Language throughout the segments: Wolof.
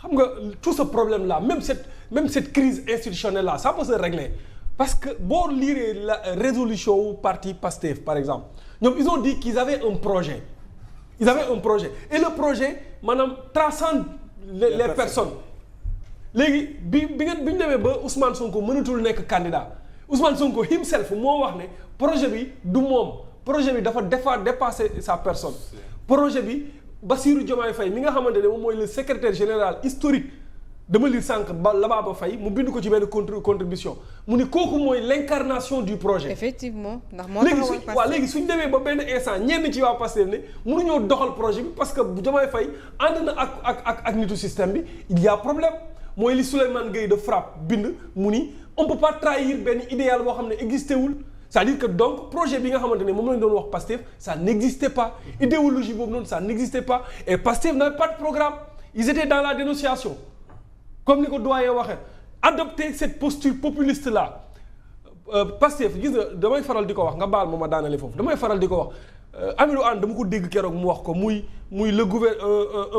xam nga tout ce problème là même cette crise institutionnelle là ça peut se régler parce que boo lire la résolution wu parti Pastef par exemple ñoom ils ont dit qu'ils avaient un projet et le projet maanaam transcende les personnes léegi bi ñu demee ba Ousmane Sonko mënatul nekk candidat Ousmane Sonko himself moo wax ne projet bi du moom projet bi dafa dépasser sa personne projet bi Bassirou Diomaye Faye mi nga xamante ne moom mooy le secrétaire général historique dama lire sànq Lababa Faye mu bind ko ci benn contribution mu ni kooku mooy l'incarnation du projet. effectivement ndax moo taxawal Pastef léegi suñ demee ba benn instant ñenn ci waa Pastef ne mënuñoo doxal projet bi parce que Diomaye Faye ànd na ak nitu système bi il y a problème mooy li Souleymane Gueye de FRAPP bind mu ni on peut pas trahir benn idéal boo xam ne existé wul. c'est-à-dire que donc projet bi nga xamante ne moom lañ doon wax Pastef ça n'existait pas idéologie boobu noonu ça n'existait pas et Pastef n'avait pas de programme ils étaient dans la dénonciation comme ni ko doyen waxee adopter cette posture populiste là Pastef gis nga damay faral di ko wax nga baal ma daanale foofu damay faral di ko wax Amidou Anne dama ko dégg keroog mu wax ko muy le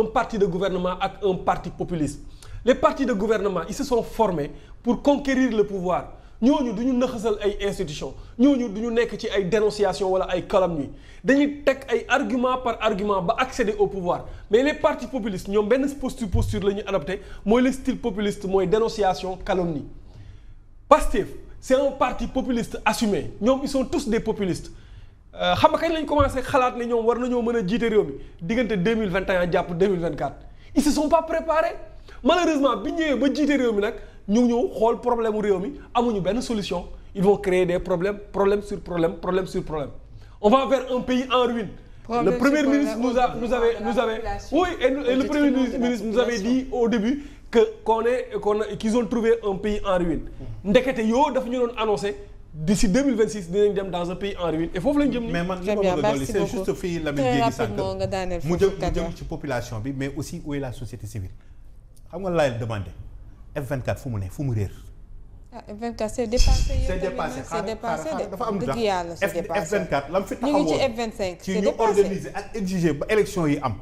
un parti de gouvernement ak un parti populiste les partis de gouvernement ils se sont formés pour conquérir le pouvoir ñooñu du ñu naxasal ay institutions ñooñu du ñu nekk ci ay dénonciation wala ay calomnie dañuy teg ay argument par argument ba accéder au pouvoir mais les partis populistes ñoom benn posture la ñuy adopté mooy le style populiste mooy dénonciation calomnie. Pastef c'est un parti populiste assumé ñoom ils sont tous des populistes xam nga kañ lañ commencé xalaat ne ñoom war nañoo mën a jiite réew mi diggante 2021 jàpp 2024 ils se sont pas préparés malheureusement bi ñëwee ba jiite réew mi nag. ñu ñëw xool problème mu réew mi amuñu benn solution ils vont créer des problème sur problème on va vers un pays en ruine. Le premier ministre nous avait oui et le premier ministre nous avait dit au début qu'ils ont trouvé un pays en ruine ndekete yoo dafa ñu doon annoncé d'ici 2026 dinañ dem dans un pays en ruine et foofu lañ jëm. mais man li ma bëgg a dolli c'est juste fii la muy jéegi sànq mu jëm ci population bi mais aussi où est la société civile xam nga laay demandé. F24 fu mu ne fu mu réer. ah F24 c'est dépassé. c'est dépassé dafa am dëgg yàlla c'est dépassé F24 la mu fi taxawoon ñu ngi ci F25 ci ñu organiser ak exiger ba élection yi am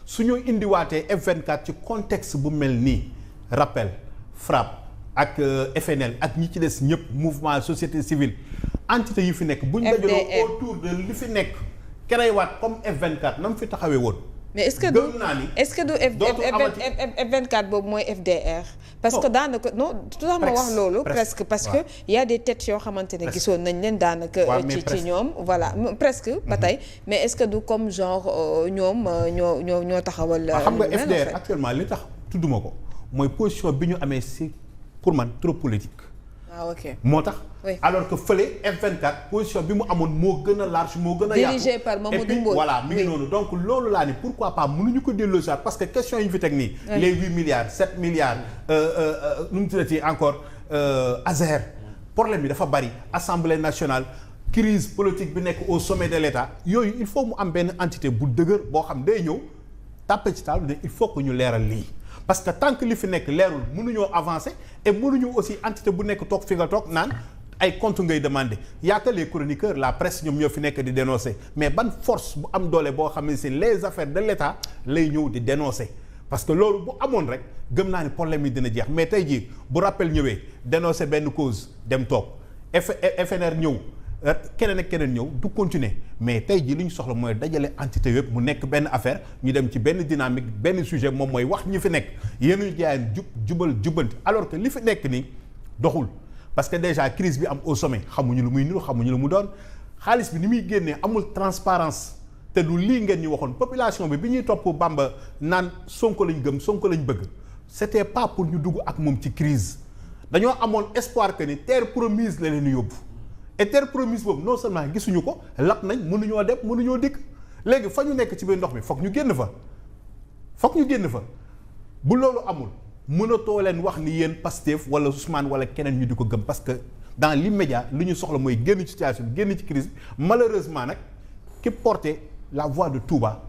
su ñu indiwaatee F24 ci contexte bu mel nii rappel FRAPP ak FNL ak ñi ci des ñëpp mouvement société civile entité yi fi nekk. bu ñu dajaloo autour de li fi nekk. créé waat comme F24 na mu fi taxawee woon. mais est-ce que du F24 boobu mooy FDR. parce que daanaka non tout tax ma wax loolu. presque parce que y a des têtes yoo xamante ne gisoon nañ leen daanaka. ci ñoom voilà presque. ba tey mais est-ce que du comme genre ñoom ñoo taxawal. xam nga FDR actuellement li tax tudduma ko mooy position bi ñu amee si pour man trop politique. ah ok moo tax. alors que fële F24 position bi mu amoon moo gën a large moo gën a yaatu. dirigé par Mamadou Mbodj et puis voilà mi ngi noonu donc loolu laa ni pourquoi pas mënuñu ko delloosiwaat parce que question yi ñu fi teg nii. les 8 milliards 7 milliards. nu mu tuddati encore Azer. problème bi dafa bari assemblée nationale crise politique bi nekk au sommet de l'État yooyu il faut mu am benn entité bu dëgër boo xam day ñëw tàppe ci taal ne il faut que ñu leeral lii. parce que tant que li fi nekk leerul mënuñoo avancer et mënuñu aussi entité bu nekk toog fi nga toog naan ay compte ngay demander y'a que les chroniqueurs la presse ñoom ñoo fi nekk di dénoncer mais ban force bu am doole boo xam ne si les affaires de l'État lay ñëw di dénoncer parce que loolu bu amoon rek gëm naa ni problème yi dina jeex mais tey jii bu rappel ñëwee dénoncer benn cause dem toog FNR ñëw keneen ak keneen ñëw du continuer mais tey jii li ñu soxla mooy dajale entité yëpp mu nekk benn affaire ñu dem ci benn dynamique benn sujet moom mooy wax ñi fi nekk yéen ñu jaayeen jubal jubanti alors que li fi nekk nii doxul parce que déjà crise bi am au sommet xamuñu lu muy niru xamuñu lu mu doon xaalis bi ni muy génnee amul transparence te du lii ngeen ñu waxoon population bi ñuy topp Bamba naan Sonko lañ gëm Sonko lañ bëgg c'était pas pour ñu dugg ak moom ci crise dañoo amoon espoir que ni terre promise la leen yóbbu et terre promise boobu non seulement gisuñu ko lap nañ mënuñoo dem mënuñoo dikk léegi fa ñu nekk ci biir ndox mi foog ñu génn fa bu loolu amul mënatoo leen wax ni yéen Pastef wala Ousmane wala keneen ñu di ko gëm parce que dans l'immédiat li ñu soxla mooy génn ci situation bi génn ci crise bi malheureusement nag ki porté la voix de Touba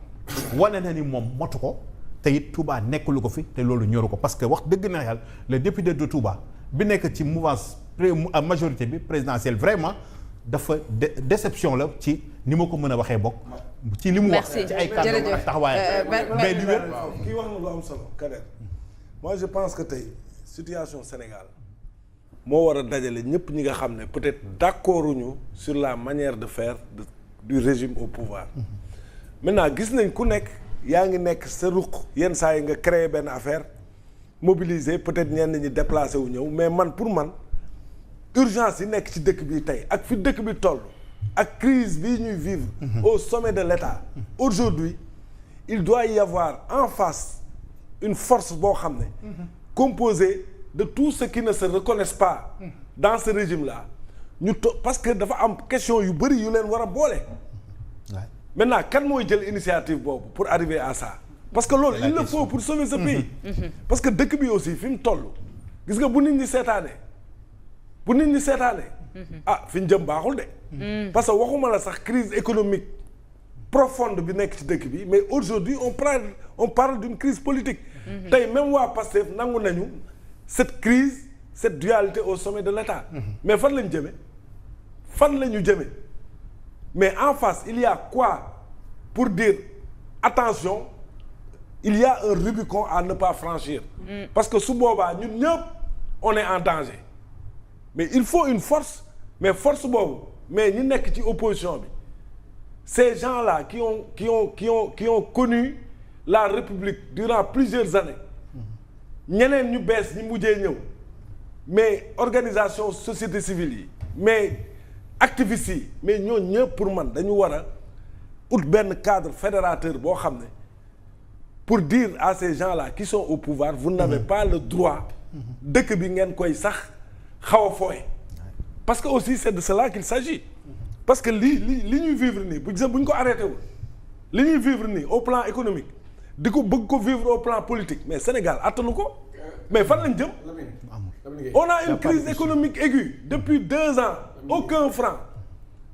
wane na ni moom motu ko te it Touba nekkulu ko fi te loolu ñoru ko parce que wax dëgg na yàlla le député de Touba bi nekk ci mouvance majorité bi présidentielle vraiment dafa déception la ci ni ma ko mën a waxee bokk ci li mu wax ci ay kàddu ak taxawaayam mais li wér kii wax na lu am solo Kader moi je pense que tey situation Sénégal moo war a dajale ñëpp ñi nga xam ne peut-être d'accorduñu sur la manière de faire du régime au pouvoir maintenant gis nañ ku nekk yaa ngi nekk sa ruq yenn saa yi nga créer benn affaire mobiliser peut-être ñenn ñi déplacé wu ñëw mais man pour man urgence yi nekk ci dëkk bi tey ak fi dëkk bi toll ak crise bii ñuy vivre au sommet de l'État aujourd'hui il doit y avoir en face une force boo xam ne composée de tous ceux qui ne se reconnaissent pas dans ce régime-là parce que dafa am question yu bëri yu leen war a boole maintenant kan mooy jël initiative boobu pour arriver à ça parce que loolu il le faut pour sauver ce pays parce que dëkk bi aussi fi mu toll gis nga bu nit ñi seetaanee fi ñu jëm baaxul de parce que waxuma la sax crise économique profonde bi nekk ci dëkk bi mais aujourd'hui on parle d'une crise politique tey même waa Pastef nangu nañu cette crise cette dualité au sommet de l'État mais fan lañu jëme mais en face il y a quoi pour dire attention il y a un Rubicon à ne pas franchir parce que su boobaa ñun ñëpp on est en danger mais il faut une force mais force boobu mais ñi nekk ci opposition bi ces gens-là qui ont connu la République durant plusieurs années ñeneen ñu bees ñi mujjee ñëw mais organisation société civile yi mais activistes yi mais ñoo ñëpp pour man dañu war a ut benn cadre fédérateur boo xam ne pour dire à ces gens-là qui sont au pouvoir vous n'avez pas le droit dëkk bi ngeen koy sax xaw a fooye parce que aussi c'est de cela qu'il s'agit parce que li ñuy vivre nii bu ñu ko arrêté wul li ñuy vivre nii au plan économique di ko bëgg ko vivre au plan politique mais Sénégal attanu ko mais fan lañ jëm on a une crise économique aiguë depuis 2 ans aucun franc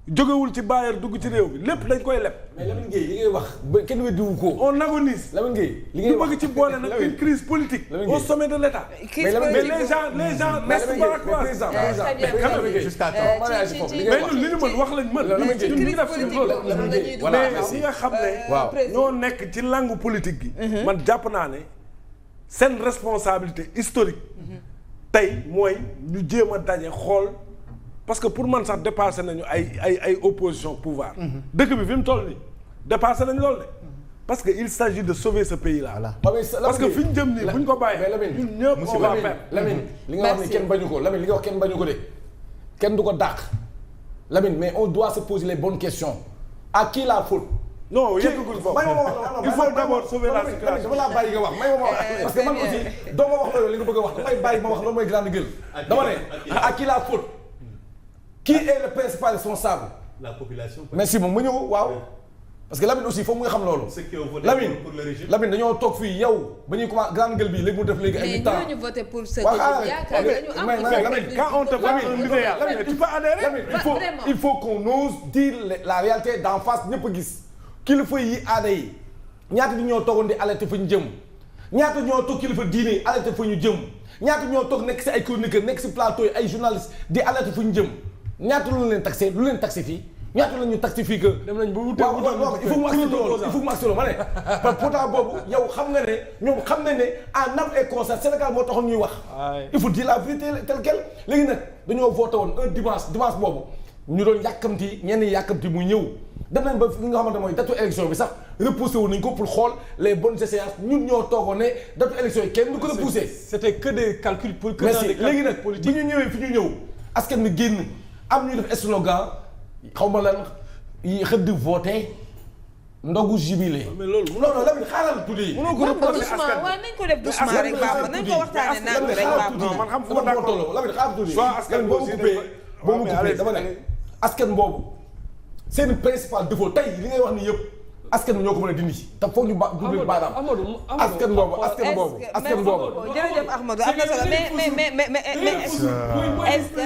jógewul ci bailleur dugg ci réew bi lépp dañ koy leb. mais Lamine Gueye li ngay wax ba kenn weddiwu ko. on agonise. Lamine Gueye li ngay wax bëgg ci boole nag une crise politique. au sommet de l'État. mais les gens restent baraquois. mais ñun li ñu mën wax lañ mën. ñun ñu ngi def suñu rôle. mais ñi nga xam ne. ñoo nekk ci langue politique gi. man jàpp naa ne seen responsabilité historique. tey mooy ñu jéem a daje xool. parce que pour man sax dépassé nañu ay opposition pouvoir dëkk bi fi mu toll nii dépassé nañu loolu de parce que il s'agit de sauver ce pays là parce que fi ñu jëm nii bu ñu ko bàyyee ñun ñëpp on va perdre Lamine li nga wax ni kenn bañu ko Lamine li nga wax kenn bañu ko de kenn du ko dàq Lamine mais on doit se poser les bonnes questions à qui la faute non yëggagul foofu il faut d'abord sauver la situation dama laa bàyyi nga wax may ma wax parce que man aussi doo ma wax loolu li nga bëgg a wax damay bàyyi ma wax loolu mooy grande gueule dama ne à qui la faute qui est le principal responsable? La population. Merci moom mu ñëw waaw. parce que Lamine aussi foog nga xam loolu. ceux qui ont voté pour le régime. Lamine dañoo toog fii yow ba ñuy commencé grande gueule bi léegi mu def léegi ay 8 ans. mais ñooñu voté pour ce régime yaakaar Lamine quand on te parle un idéal tu peux adhérer. Lamine il faut qu'on ose dire la réalité d'en face ñëpp a gis. kilifa yi aada yi ñaata di ñoo toogoon di alerter fa ñu jëm ñaata ñoo toog kilifa diine yi alerter fa ñu jëm ñaata ñoo toog nekk si ay chroniqueurs nekk si plateau yi ay journalistes di alerter fa ñu jëm. ñaata lu leen taxé fii ñaata la ñu taxé fii que. dem nañ ba wute il faut mu accès loolu ma ne. parce que pourtant boobu yow xam nga ne ñoom xam nañ ne en âme et conscience Sénégal moo taxoon ñuy wax. il faut dire la vérité telle quelle. léegi nag dañoo voté woon un dimanche boobu ñu doon yàkkamti ñenn yàkkamti muy ñëw dem nañ ba fi nga xamante mooy datu élection bi sax repoussé wu nañ ko pour xool les bonnes échéances ñun ñoo toogoon ne datu élection yi kenn du ko repoussé. c'était que des calculs pour que merci léegi nag bi ñu ñëwee fi ñu ñëw askan bi génn. am ñu def slogan xaw ma lan yi xëdd voté ndogu jubilé. mais loolu non Lamine xaaral tuuti. mënoo ko reporté askan waaw nañ ko def doucement rek baax nañ ko waxtaanee naan rek baax non man xam fu ma d'accord Lamine xaaral tuuti. soit askan boo ma coupé dama ne askan boobu seen principal défaut tey li ngay wax ni yëpp askan bi ñoo ko mën a dindi te foog ñu dundal baaraam. askan boobu. jërëjëf Ahmadou am na solo mais est-ce que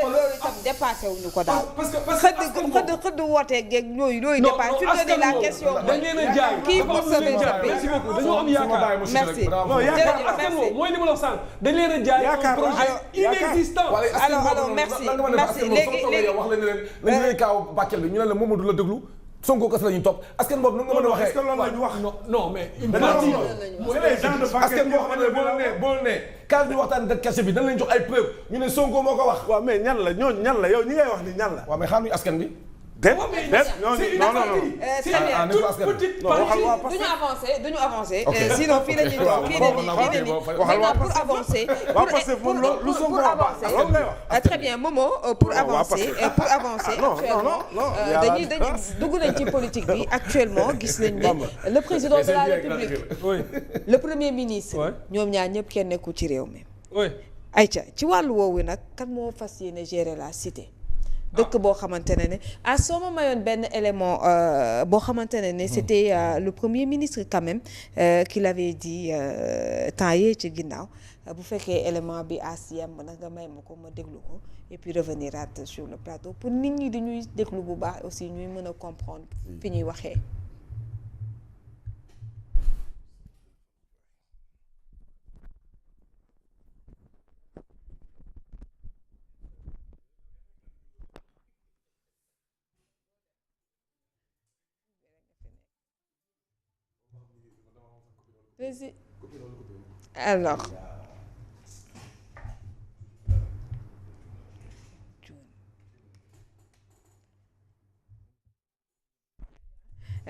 loolu itam dépassé wuñu ko daal. parce que xëdd wootee geeg yooyu dépassé. fi mu ne la question dañ leen a jaay kii pour sauver ce pays. merci beaucoup dañoo am yaakaar. merci jërëjëf askan woo mooy li ma la wax sànq dañ leen a jaay un projet inexistant. alors merci léegi wax la ne leen kaaw Bakel bi ñu ne la Mamadou la déglu Sonko kese la ñuy topp askan boobu nu nga mën a waxee. est-ce que loolu la ñu wax. non mais. c'est les gens de Bakel askan boo xam ne boo nee kaas bi waxtaan ak cachet bi dañ lañ jox ay preuve ñu ne Sonko moo ko wax. waaw mais ñan la ñooñu ñan la yow ñi ngay wax ni ñan la. waaw mais xaaruñu askan bi. déet non. très bien toute petite partie duñu avancer sinon fii la ñuy toog fii la ñuy maintenant pour avancer très bien Momo pour avancer actuellement dañuy dugg nañ ci politique bi actuellement gis nañ ne le président de la République le premier ministre ñoom ñaar ñëpp kenn nekku ci réew mi ayca ci wàllu woowu nag kan moo fas yéene gérer la cité dëkk boo xamante ne soo ma mayoon benn élément boo xamante ne c'était le premier ministre quand même qui l'avait dit temps yee ci ginnaaw bu fekkee élément bi yemb nag nga may ma ko ma déglu ko et puis revenir sur le plateau pour nit ñi dañuy déglu bu baax aussi ñuy mën a comprendre fi ñuy waxee. Alors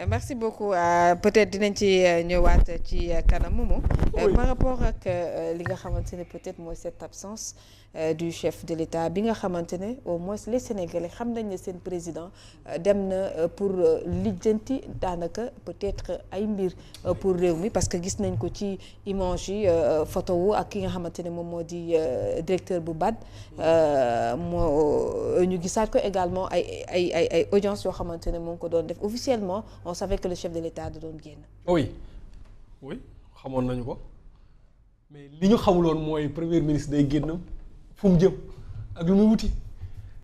merci beaucoup peut-être dinañ ci ñëwaat ci kanam moomu par rapport ak li nga xamante ne peut-être mooy cette absence du chef de l'État bi nga xamante ne au moins les Sénégalais xam nañ ne seen président dem na pour lijjanti daanaka peut-être ay mbir pour réew mi parce que gis nañ ko ci image yi photo wu ak ki nga xamante ne moom moo di directeur bu BAD moo ñu gisaat ko également ay audience yoo xamante ne moo ngi ko doon def officiellement on savait que le chef de l'État da doon génn. oui xamoon nañu ko mais li ñu xamuloon mooy premier ministre day génn fu mu jëm ak lu muy wuti.